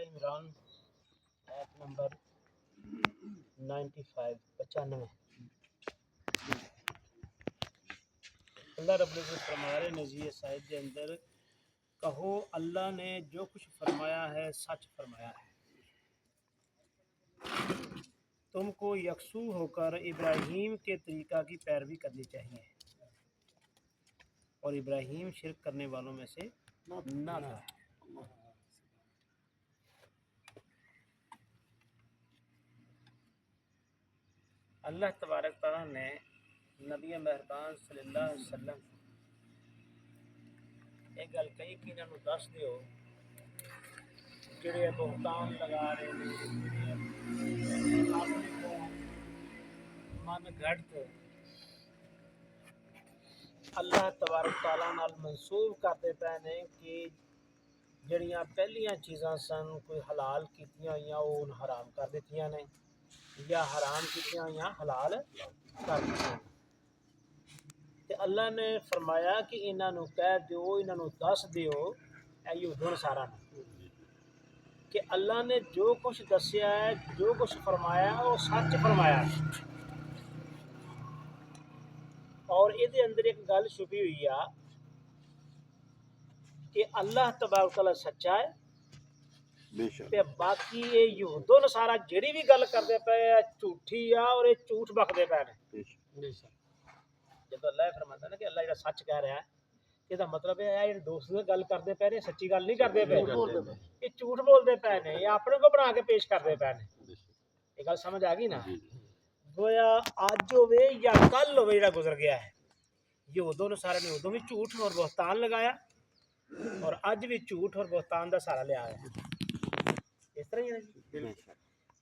عمران آیت نمبر 95 اللہ رب العزت فرما رہے نزیہ صاحب کے اندر کہو اللہ نے جو کچھ فرمایا ہے سچ فرمایا ہے، تم کو یکسو ہو کر ابراہیم کے طریقہ کی پیروی کرنی چاہیے، اور ابراہیم شرک کرنے والوں میں سے نہ تھا۔ اللہ تبارک تعالیٰ نے نبی مہربان صلی اللہ علیہ وسلم ایک گل کہی کہ انہوں نے دس دیو جڑے بہتان لگا رہے ہیں، اپنے کو من گھڑت اللہ تبارک تعالیٰ نال منسوب کرتے پے نے کہ جڑیاں پہلیاں چیزاں سن کوئی حلال کیتیاں ہوئیاں وہ حرام کر دیتیاں نے، یا حرام کیتیاں ہوئیاں حلال کر دیتیاں۔ تے اللہ نے فرمایا کہ انہاں نو کہہ دیو، انہاں نو دس دیو، اے یہودوں سارا نو، کہ اللہ نے جو کچھ دسیا ہے، جو کچھ فرمایا ہے وہ سچ فرمایا ہے، اور یہ اندر ایک گل چھپی ہوئی ہے کہ اللہ تبارک تعالیٰ سچا ہے، تے باقی یہ یہودوں نصارا جڑی بھی گل کرتے پے جھوٹھی آ اور یہ جھوٹ بکتے پے نے۔ جب اللہ فرماتا ہے نا کہ اللہ جڑا سچ کہہ رہا ہے، یہ مطلب ہے یہ دوست گل کرتے پے نے، سچی گل نہیں کرتے پے، یہ جھوٹ بولتے پے نے، یہ اپنے کو بنا کے پیش کرتے پے نے۔ یہ گل سمجھ آ گئی نا؟ گویا اج ہوئے یا کل ہوئے جڑا گزر گیا ہے، یہودوں نصارا نے ادوں بھی جھوٹ اور بہتان لگایا، اور اج بھی جھوٹ اور بہتان دا سہارا لیا ہے، اس طرح ہی ہے نا جی؟